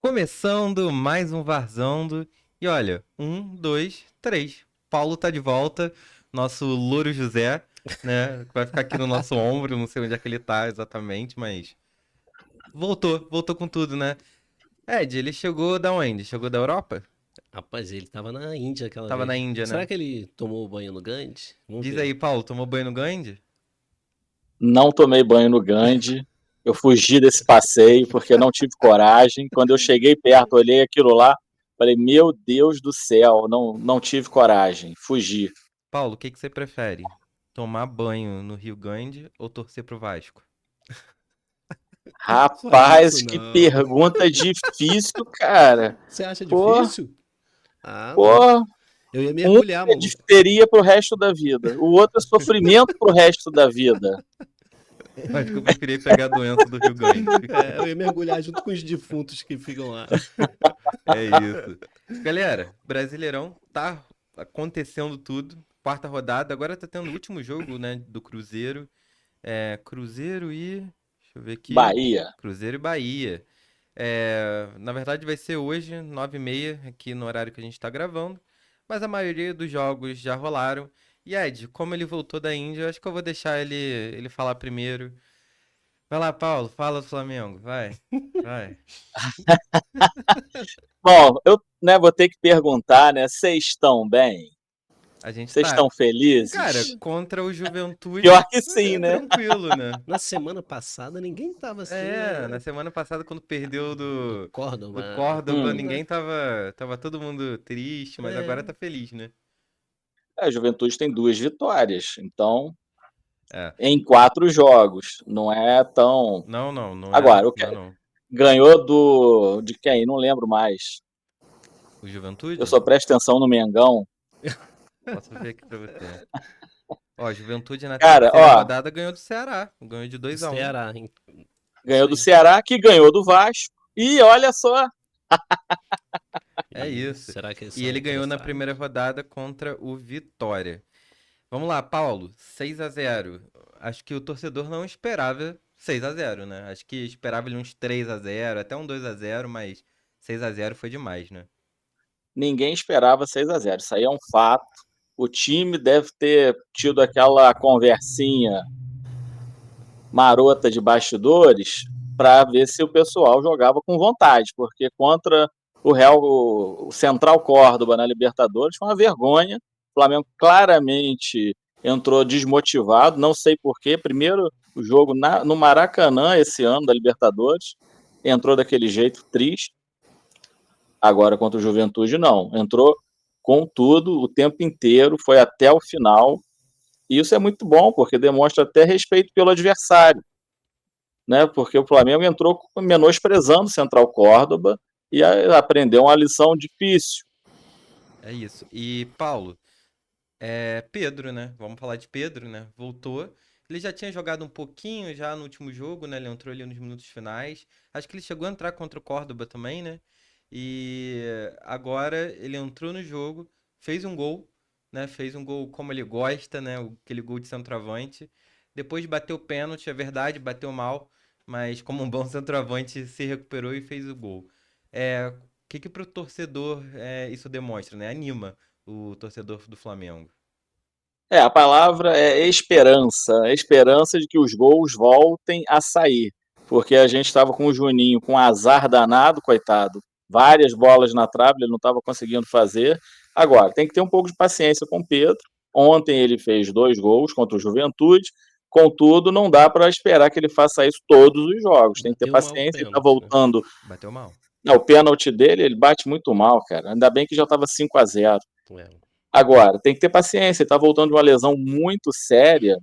Começando mais um Varzando. E olha, um, dois, três. Paulo tá de volta, nosso Louro José, né? Vai ficar aqui no nosso ombro, não sei onde é que ele tá exatamente, mas voltou com tudo, né? Ed, ele chegou da onde? Chegou da Europa? Rapaz, ele tava na Índia aquela Tava na vez. Índia, Será né? que ele tomou banho no Ganges? Vamos Diz ver. aí, Paulo, tomou banho no Gange? Não tomei banho no Gandhi. Eu fugi desse passeio porque não tive coragem. Quando eu cheguei perto, olhei aquilo lá, falei: Meu Deus do céu, não tive coragem. Fugi. Paulo, o que que você prefere? Tomar banho no Rio Gange ou torcer pro Vasco? Fale isso Rapaz, que não. pergunta difícil, cara. Você acha Pô, difícil? Ah, não. pô. Eu ia Um mergulhar, é mano. difteria pro resto da vida. O outro é sofrimento pro resto da vida. Eu acho que eu preferia pegar a doença do Rio Gange. É, eu ia mergulhar junto com os defuntos que ficam lá. É isso. Galera, Brasileirão tá acontecendo tudo. Quarta rodada, agora tá tendo o último jogo, né, do Cruzeiro. Cruzeiro e. Deixa eu ver aqui. Bahia. Cruzeiro e Bahia. Na verdade vai ser hoje, 9h30, aqui no horário que a gente tá gravando. Mas a maioria dos jogos já rolaram. E Ed, como ele voltou da Índia, eu acho que eu vou deixar ele falar primeiro. Vai lá, Paulo, fala do Flamengo, vai. Vai. Bom, eu vou ter que perguntar, né? Vocês estão bem? A gente Vocês tá. estão Cara, felizes? contra o Juventude Pior que sim, é né? tranquilo, né? Na semana passada ninguém tava assim, Na né? semana passada, quando perdeu Do do Córdoba. Córdoba, Hum. ninguém tava todo mundo triste, mas É. agora tá feliz, né? A Juventude tem 2 vitórias, então, É. em 4 jogos. Não é tão. Não, não, não é, Agora, o que não é não. ganhou de quem? Não lembro mais. O Eu Juventude? só presto atenção no Mengão. Posso ver aqui pra você. Ó, Juventude na Cara, terceira ó, rodada ganhou do Ceará. Ganhou de Do 2-1. Ceará, hein? ganhou Isso do aí. Ceará, que ganhou do Vasco. E olha só, É E isso. será que eles E ele são ganhou na primeira cruzados? rodada contra o Vitória. Vamos lá, Paulo. 6-0. Acho que o torcedor não esperava 6-0, né? Acho que esperava ele uns 3-0, até um 2-0, mas 6-0 foi demais, né? ninguém esperava 6-0. Isso aí é um fato. O time deve ter tido aquela conversinha marota de bastidores para ver se o pessoal jogava com vontade, porque contra o Central Córdoba na Libertadores foi uma vergonha. O Flamengo claramente entrou desmotivado, não sei porquê. Primeiro o jogo no Maracanã esse ano da Libertadores, entrou daquele jeito triste. Agora contra o Juventude não, entrou com tudo o tempo inteiro, foi até o final. E isso é muito bom, porque demonstra até respeito pelo adversário, né? Porque o Flamengo entrou menosprezando o Central Córdoba e aprendeu uma lição difícil. É isso. E, Paulo, Pedro, né? Vamos falar de Pedro, né? Voltou. Ele já tinha jogado um pouquinho já no último jogo, né? Ele entrou ali nos minutos finais. Acho que ele chegou a entrar contra o Córdoba também, né? E agora ele entrou no jogo, fez um gol, né? Fez um gol como ele gosta, né? Aquele gol de centroavante. Depois bateu o pênalti, é verdade, bateu mal, mas como um bom centroavante se recuperou e fez o gol. O que pro torcedor isso demonstra, né? Anima o torcedor do Flamengo. A palavra é esperança, a esperança de que os gols voltem a sair, porque a gente estava com o Juninho com um azar danado, coitado, várias bolas na trave, ele não estava conseguindo fazer. Agora, tem que ter um pouco de paciência com o Pedro. Ontem ele fez 2 gols contra o Juventude, contudo, não dá para esperar que ele faça isso todos os jogos, tem que ter Bateu mal o paciência, ele está pênalti, né? voltando. Bateu mal. Não, o pênalti dele, ele bate muito mal, cara. Ainda bem que já estava 5-0. É. Agora, tem que ter paciência, ele está voltando de uma lesão muito séria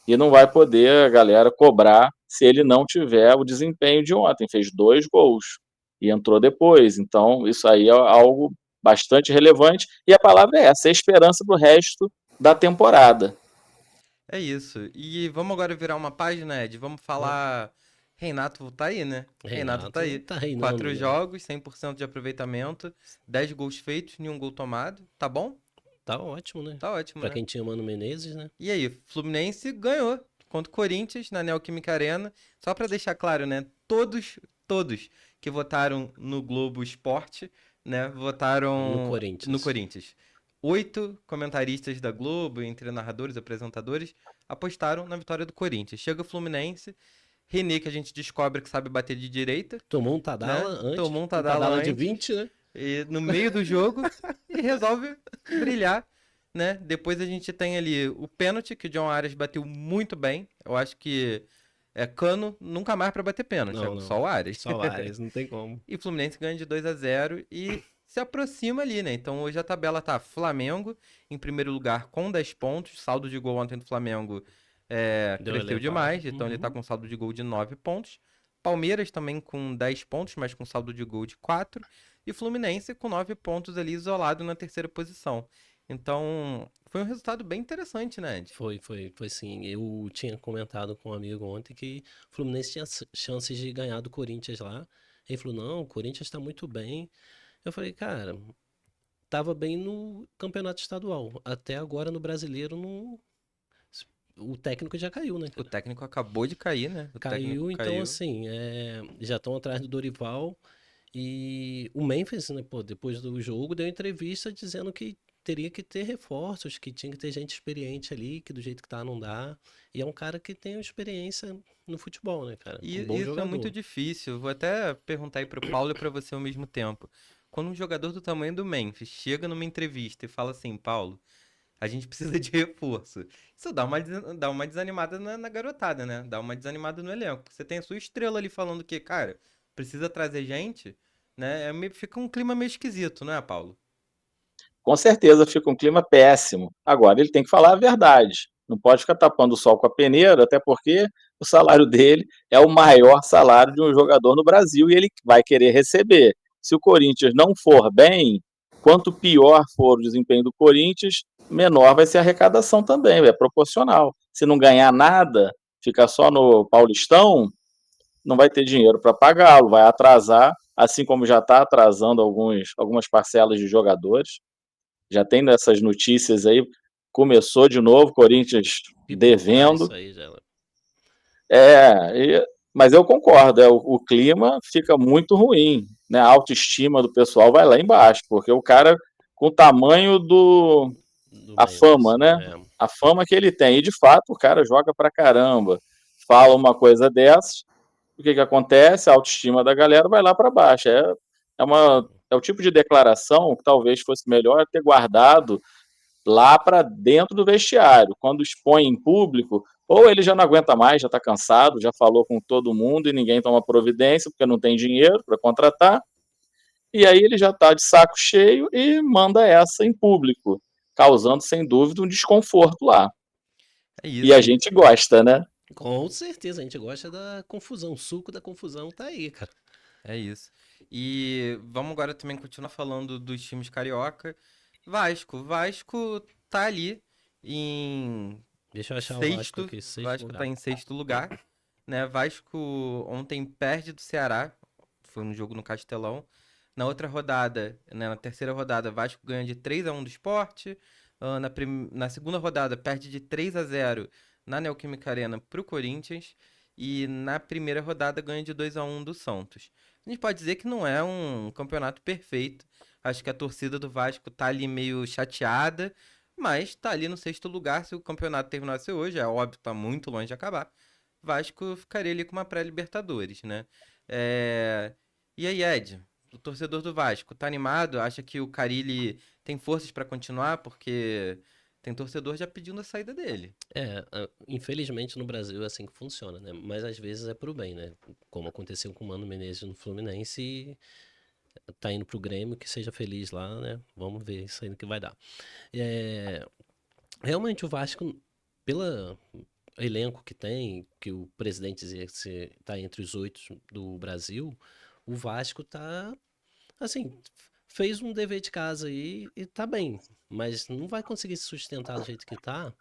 e não vai poder a galera cobrar se ele não tiver o desempenho de ontem. Fez 2 gols e entrou depois. Então, isso aí é algo bastante relevante. E a palavra é essa, é esperança para o resto da temporada. É isso. E vamos agora virar uma página, Ed. Vamos falar. Renato tá aí, né? Renato tá Renato aí. tá reinando, Quatro né? jogos, 100% de aproveitamento, 10 gols feitos, nenhum gol tomado. Tá bom? Tá ótimo, né? Tá ótimo, Pra né? quem tinha Mano Menezes, né? E aí, Fluminense ganhou contra o Corinthians na Neoquímica Arena. Só pra deixar claro, né? Todos que votaram no Globo Esporte, né, votaram No Corinthians. no Corinthians. 8 comentaristas da Globo, entre narradores e apresentadores, apostaram na vitória do Corinthians. Chega o Fluminense, René, que a gente descobre que sabe bater de direita, Tomou um né? Tadala antes. Tomou um Um Tadala Tadala de antes. 20, né? E no meio do jogo e resolve brilhar, né? Depois a gente tem ali o pênalti que o John Arias bateu muito bem. Eu acho que Cano nunca mais pra bater pênalti, Não, só não. o Arias. Só o Arias, não tem como. E o Fluminense ganha de 2-0 e se aproxima ali, né? Então hoje a tabela tá Flamengo em primeiro lugar com 10 pontos. Saldo de gol ontem do Flamengo Deu cresceu elevado. demais, então ele tá Uhum. com saldo de gol de 9 pontos. Palmeiras também com 10 pontos, mas com saldo de gol de 4. E Fluminense com 9 pontos ali isolado na terceira posição. Então foi um resultado bem interessante, né, Ed? Foi sim. Eu tinha comentado com um amigo ontem que o Fluminense tinha chances de ganhar do Corinthians lá. Ele falou, não, o Corinthians tá muito bem. Eu falei, cara, tava bem no campeonato estadual. Até agora no brasileiro, não... o técnico já caiu, né, O cara? técnico acabou de cair, né? O técnico Caiu, então caiu. assim, já estão atrás do Dorival. E o Memphis, né, pô, depois do jogo, deu entrevista dizendo que teria que ter reforços, que tinha que ter gente experiente ali, que do jeito que tá não dá. E é um cara que tem experiência no futebol, né, cara? E Um bom isso é muito jogador. difícil. Vou até perguntar aí pro Paulo e pra você ao mesmo tempo. Quando um jogador do tamanho do Memphis chega numa entrevista e fala assim, Paulo, a gente precisa de reforço. Isso dá uma desanimada na garotada, né? Dá uma desanimada no elenco. Você tem a sua estrela ali falando que, cara, precisa trazer gente, né? Fica um clima meio esquisito, não é, Paulo? Com certeza fica um clima péssimo. Agora, ele tem que falar a verdade. Não pode ficar tapando o sol com a peneira, até porque o salário dele é o maior salário de um jogador no Brasil e ele vai querer receber. Se o Corinthians não for bem, quanto pior for o desempenho do Corinthians, menor vai ser a arrecadação também, é proporcional. Se não ganhar nada, ficar só no Paulistão, não vai ter dinheiro para pagá-lo, vai atrasar, assim como já está atrasando algumas parcelas de jogadores. Já tem nessas notícias aí, começou de novo, Corinthians Pipocar devendo. isso aí, já. Mas eu concordo, o clima fica muito ruim, né? A autoestima do pessoal vai lá embaixo, porque o cara, com o tamanho Do a Memphis. fama, né? A fama que ele tem, e de fato o cara joga pra caramba, fala uma coisa dessas, o que acontece? A autoestima da galera vai lá para baixo. É o tipo de declaração que talvez fosse melhor ter guardado lá para dentro do vestiário. Quando expõe em público, ou ele já não aguenta mais, já está cansado, já falou com todo mundo e ninguém toma providência porque não tem dinheiro para contratar, e aí ele já está de saco cheio e manda essa em público, causando sem dúvida um desconforto lá. É E isso, a gente gosta, né? Com certeza, a gente gosta da confusão. O suco da confusão tá aí, cara. é isso. E vamos agora também continuar falando dos times carioca. Vasco tá ali em Deixa eu achar o Vasco sexto. aqui, sexto Vasco tá lugar. em sexto lugar, né? Vasco ontem perde do Ceará, foi um jogo no Castelão. Na outra rodada, né, na terceira rodada, Vasco ganha de 3-1 do Sport. Na segunda rodada, perde de 3-0 na Neoquímica Arena pro Corinthians. E na primeira rodada, ganha de 2-1 do Santos. A gente pode dizer que não é um campeonato perfeito. Acho que a torcida do Vasco tá ali meio chateada, mas tá ali no sexto lugar. Se o campeonato terminasse hoje, é óbvio, tá muito longe de acabar. Vasco ficaria ali com uma pré-Libertadores, né? É... E aí, Ed, o torcedor do Vasco, tá animado? Acha que o Carille tem forças pra continuar? Porque tem torcedor já pedindo a saída dele. Infelizmente no Brasil é assim que funciona, né? Mas às vezes é pro bem, né? Como aconteceu com o Mano Menezes no Fluminense e tá indo pro Grêmio, que seja feliz lá, né? Vamos ver isso aí no que vai dar. É, realmente o Vasco, pelo elenco que tem, que o presidente dizia que tá entre os 8 do Brasil, o Vasco tá, assim, fez um dever de casa aí e tá bem. Mas não vai conseguir se sustentar do jeito que tá,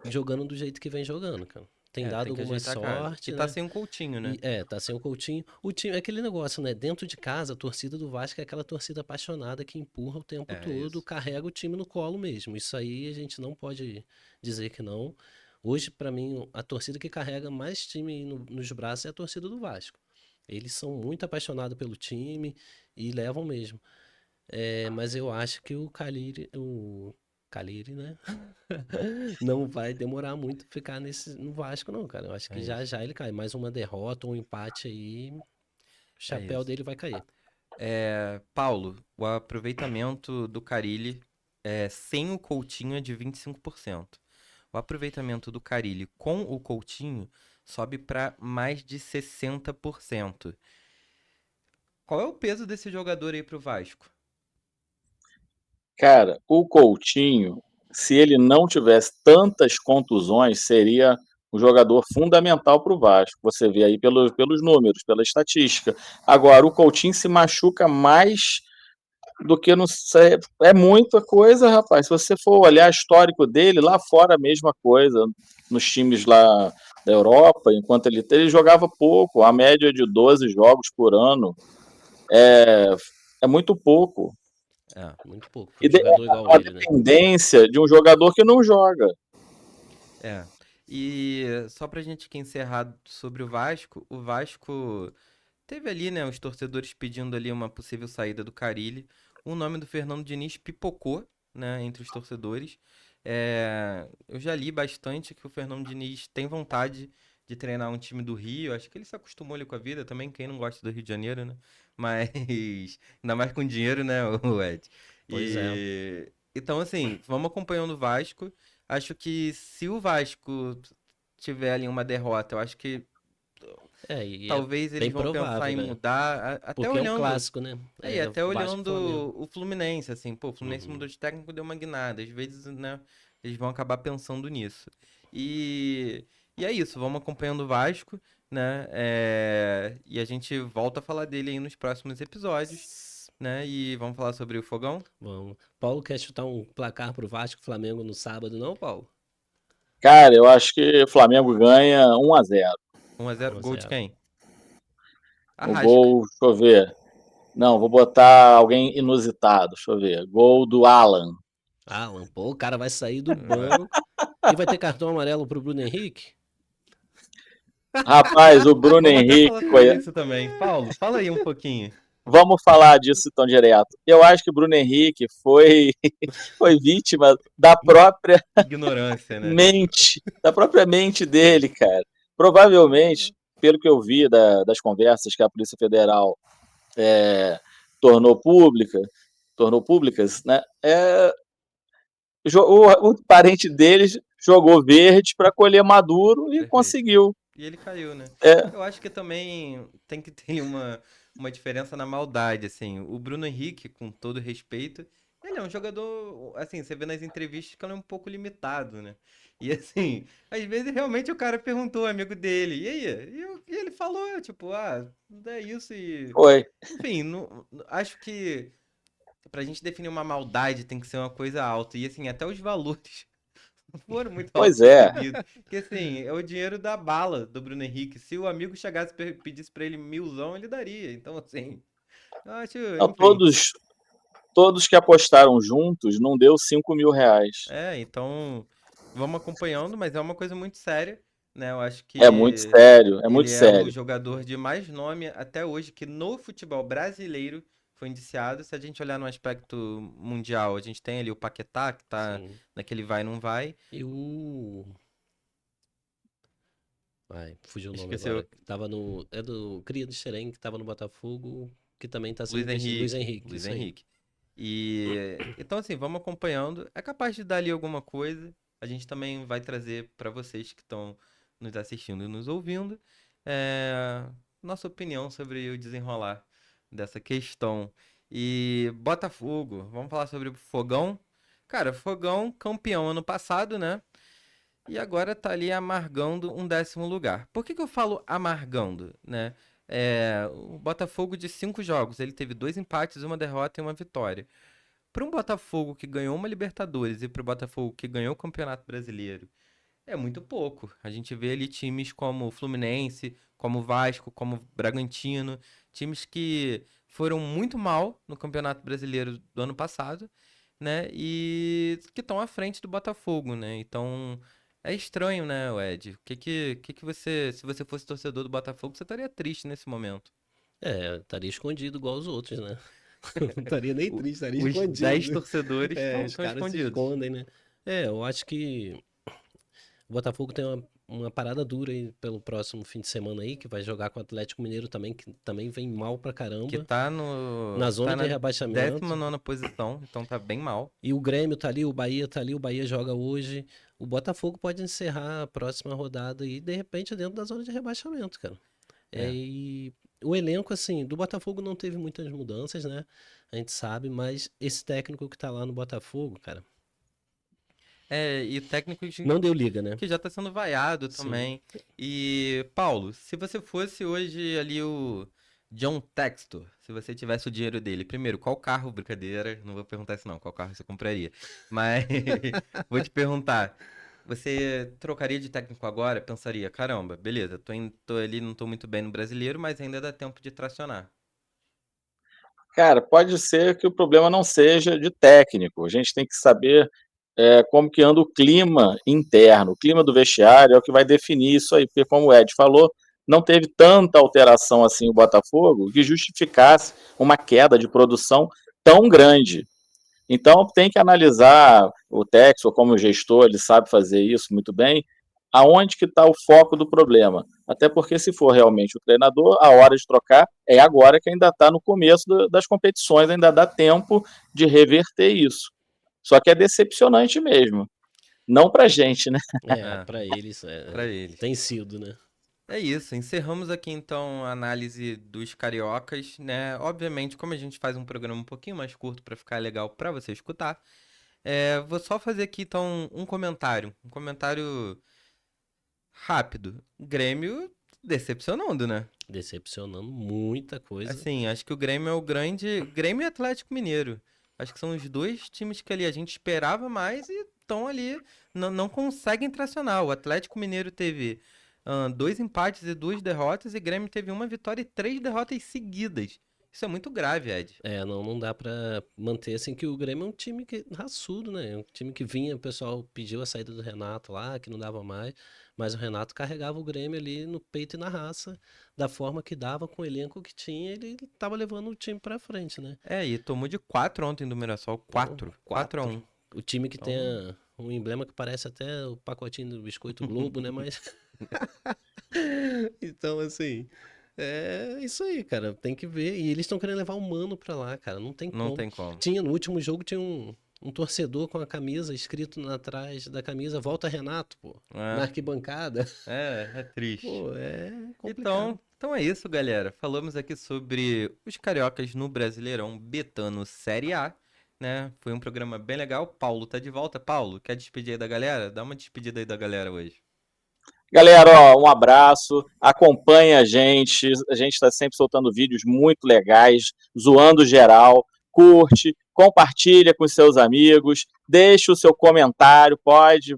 jogando do jeito que vem jogando, cara. Tem dado Tem que alguma ajeitar a casa. E sorte, tá né? sem um Coutinho, né? Tá sem o Coutinho. O time, é aquele negócio, né? Dentro de casa, a torcida do Vasco é aquela torcida apaixonada que empurra o tempo É todo, isso. carrega o time no colo mesmo. Isso aí a gente não pode dizer que não. Hoje, pra mim, a torcida que carrega mais time nos braços é a torcida do Vasco. Eles são muito apaixonados pelo time e levam mesmo. Mas eu acho que o Caliri, né? Não vai demorar muito ficar no Vasco, não, cara. Eu acho que É já isso. já ele cai. Mais uma derrota, um empate aí, o É chapéu isso. dele vai cair. Paulo, o aproveitamento do Carille sem o Coutinho é de 25%. O aproveitamento do Carille com o Coutinho sobe para mais de 60%. Qual é o peso desse jogador aí pro Vasco? Cara, o Coutinho, se ele não tivesse tantas contusões, seria um jogador fundamental para o Vasco. Você vê aí pelos números, pela estatística. Agora, o Coutinho se machuca mais do que no. É muita coisa, rapaz. Se você for olhar o histórico dele, lá fora a mesma coisa. Nos times lá da Europa, enquanto ele jogava pouco, a média de 12 jogos por ano é muito pouco. Muito pouco para E um jogador igual a ele, né? dependência de um jogador que não joga. É. E só pra gente aqui encerrar sobre o Vasco teve ali, né, os torcedores pedindo ali uma possível saída do Carille. O nome do Fernando Diniz pipocou, né, entre os torcedores. Eu já li bastante que o Fernando Diniz tem vontade de treinar um time do Rio. Acho que ele se acostumou ali com a vida também, quem não gosta do Rio de Janeiro, né? Mas ainda mais com dinheiro, né, o Ed? Pois é. Então, assim, vamos acompanhando o Vasco. Acho que se o Vasco tiver ali uma derrota, eu acho que E é talvez eles bem vão pensar provável, em né? mudar, Porque é um clássico, né? É até Vasco e Flamengo. olhando o Fluminense, assim, pô, o Fluminense Uhum. mudou de técnico, deu uma guinada, às vezes, né, eles vão acabar pensando nisso. E, e é isso, vamos acompanhando o Vasco, né, e a gente volta a falar dele aí nos próximos episódios, né, e vamos falar sobre o Fogão, Vamos. Paulo quer chutar um placar pro Vasco e Flamengo no sábado, não, Paulo? Cara, eu acho que o Flamengo ganha 1-0. 1-0, 1 a gol de 0. quem? O Arrasca. gol, deixa eu ver. Não, vou botar alguém inusitado, deixa eu ver. Gol do Alan. Alan, pô, o cara vai sair do banco e vai ter cartão amarelo pro Bruno Henrique? Rapaz, o Bruno Vamos até Henrique, falar sobre isso também. Paulo, fala aí um pouquinho. vamos falar disso tão direto. Eu acho que o Bruno Henrique foi vítima da própria Ignorância, né? da própria mente dele, cara. Provavelmente, pelo que eu vi das conversas que a Polícia Federal é, tornou pública, tornou públicas, né? O parente deles jogou verde para colher maduro e Perfeito. conseguiu. E ele caiu, né? É, Eu acho que também tem que ter uma diferença na maldade, assim. O Bruno Henrique, com todo respeito, ele é um jogador, assim, você vê nas entrevistas que ele é um pouco limitado, né? E assim, às vezes realmente o cara perguntou, amigo dele, e aí? E ele falou, tipo, é isso e. foi. Enfim, acho que pra gente definir uma maldade tem que ser uma coisa alta. E assim, até os valores foram muito Pois altos é. recebidos. Porque assim, é o dinheiro da bala do Bruno Henrique. Se o amigo chegasse e pedisse pra ele 1.000, ele daria. Então, assim, eu acho, Não, enfim. todos que apostaram juntos não deu R$ 5.000. Então, vamos acompanhando, mas é uma coisa muito séria, né? Eu acho É muito que sério, é muito ele é o sério. jogador de mais nome até hoje que no futebol brasileiro foi indiciado. Se a gente olhar no aspecto mundial, a gente tem ali o Paquetá, que tá Sim. naquele vai não vai. E o. Ai, fugiu o nome agora. Esqueceu. Que tava no. É do Cria do Xerém, que tava no Botafogo, que também tá sendo Luiz investido. Luiz Henrique. Henrique, Luiz isso aí. Henrique. Então assim, vamos acompanhando. É capaz de dar ali alguma coisa. A gente também vai trazer para vocês que estão nos assistindo e nos ouvindo, é, nossa opinião sobre o desenrolar dessa questão. E Botafogo, vamos falar sobre o Fogão. Cara, Fogão campeão ano passado, né? E agora tá ali amargando um 10º lugar. Por que que eu falo amargando, né? O Botafogo de 5 jogos, ele teve 2 empates, uma derrota e uma vitória. Para um Botafogo que ganhou uma Libertadores e para o Botafogo que ganhou o Campeonato Brasileiro, é muito pouco. A gente vê ali times como o Fluminense, como o Vasco, como o Bragantino, times que foram muito mal no Campeonato Brasileiro do ano passado, né? E que estão à frente do Botafogo, né? Então é estranho, né, Ed? O que você, se você fosse torcedor do Botafogo, você estaria triste nesse momento. Estaria escondido igual os outros, né? Não estaria nem triste, estaria Os 10 escondido. torcedores Os estão caras se escondidos. escondem, né? Eu acho que o Botafogo tem uma parada dura aí pelo próximo fim de semana aí, que vai jogar com o Atlético Mineiro também, que também vem mal pra Que caramba, tá no. na Tá zona de na rebaixamento. 19ª posição, então tá bem mal. E o Grêmio tá ali, o Bahia tá ali, o Bahia joga hoje. O Botafogo pode encerrar a próxima rodada aí, de repente, dentro da zona de rebaixamento, cara. É. E o elenco, assim, do Botafogo não teve muitas mudanças, né? A gente sabe, mas esse técnico que tá lá no Botafogo, cara, E o técnico não deu liga, né? que já tá sendo vaiado Sim. também. E, Paulo, se você fosse hoje ali o John Textor, se você tivesse o dinheiro dele, primeiro, qual carro, brincadeira, não vou perguntar isso não, qual carro você compraria, mas vou te perguntar, você trocaria de técnico agora? Pensaria, caramba, beleza, tô ali, não tô muito bem no brasileiro, mas ainda dá tempo de tracionar. Cara, pode ser que o problema não seja de técnico. A gente tem que saber como que anda o clima interno. O clima do vestiário é o que vai definir isso aí, porque como o Ed falou, não teve tanta alteração assim o Botafogo que justificasse uma queda de produção tão grande. Então tem que analisar o Texo como gestor, ele sabe fazer isso muito bem, aonde que está o foco do problema. Até porque se for realmente o treinador, a hora de trocar é agora que ainda está no começo das competições, ainda dá tempo de reverter isso. Só que é decepcionante mesmo. Não pra gente, né? É, Pra eles, pra eles. tem sido, né? É isso, encerramos aqui então a análise dos cariocas, né? Obviamente, como a gente faz um programa um pouquinho mais curto para ficar legal para você escutar, vou só fazer aqui então um comentário rápido. Grêmio decepcionando, né? Decepcionando muita coisa. Assim, acho que o Grêmio é o grande. Grêmio e Atlético Mineiro. Acho que são os dois times que ali a gente esperava mais e estão ali, não conseguem tracionar. O Atlético Mineiro teve 2 empates e 2 derrotas, e Grêmio teve 1 vitória e 3 derrotas seguidas. Isso é muito grave, Ed. Não dá pra manter assim que o Grêmio é um time que raçudo, né? É um time que vinha, o pessoal pediu a saída do Renato lá, que não dava mais, mas o Renato carregava o Grêmio ali no peito e na raça, da forma que dava com o elenco que tinha, ele tava levando o time pra frente, né? E tomou de 4 ontem do Mirassol. Então, 4. 4 a quatro. 1. O time que tem Então, um emblema que parece até o pacotinho do Biscoito Globo, né? Mas então, assim, é isso aí, cara. Tem que ver. E eles estão querendo levar o Mano pra lá, cara. Não tem não como. tem como. No último jogo, tinha um torcedor com a camisa escrito atrás da camisa: Volta Renato, pô. Na É, arquibancada. é triste. Pô, é complicado. Então é isso, galera. Falamos aqui sobre os cariocas no Brasileirão Betano Série A, né? Foi um programa bem legal. Paulo tá de volta. Paulo, quer despedir aí da galera? Dá uma despedida aí da galera hoje. Galera, ó, um abraço, acompanha a gente está sempre soltando vídeos muito legais, zoando geral, curte, compartilha com seus amigos, deixa o seu comentário, pode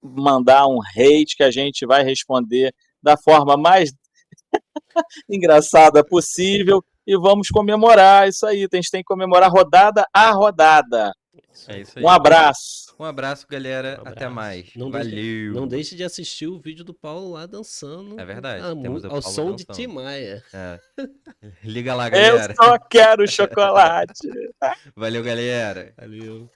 mandar um hate que a gente vai responder da forma mais engraçada possível e vamos comemorar isso aí, a gente tem que comemorar rodada a rodada. Isso É aí. isso Um aí. abraço. Um abraço, galera. Um Até abraço. mais. Não Valeu. deixe de assistir o vídeo do Paulo lá dançando É verdade. Temos o ao Paulo som de Tim dançando. Maia. É. Liga lá, Eu galera. só quero chocolate. Valeu, galera. Valeu.